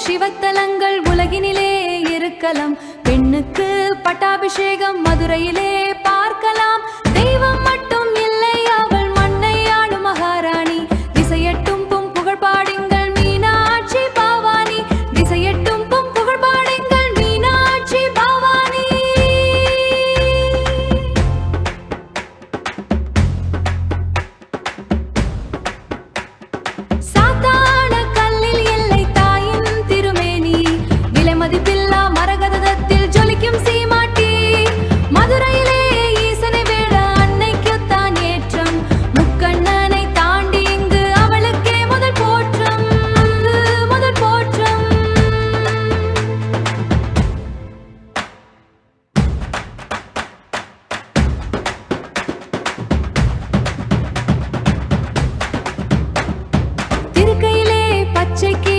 சிவத்தலங்கள் உலகினிலே இருக்கலாம். பெண்ணுக்கு பட்டாபிஷேகம் மதுரையிலே பார்க்கலாம். தெய்வம் மட்டும் இல்லை, அவள் மண்ணை ஆளும் மகாராணி. திசையட்டும் புகழ் பாடுங்கள் மீனாட்சி பவானி. திசையட்டும் புகழ் பாடுங்கள் மீனாட்சி பவானி. சாத்தான கல்லில் எல்லை தாயின் திருமேனி. விலை மதிப்பில்லா மரகதத்தில் ஜொலிக்கும் சீமாட்டி. மதுரையிலே ஈசனை வேட அன்னைக்குத்தான் ஏற்றம். முக்கண்ணனை தாண்டி இங்கு அவளுக்கே முதல் போற்றம், முதல் போற்றம். திருக்கையிலே பச்சைக்கு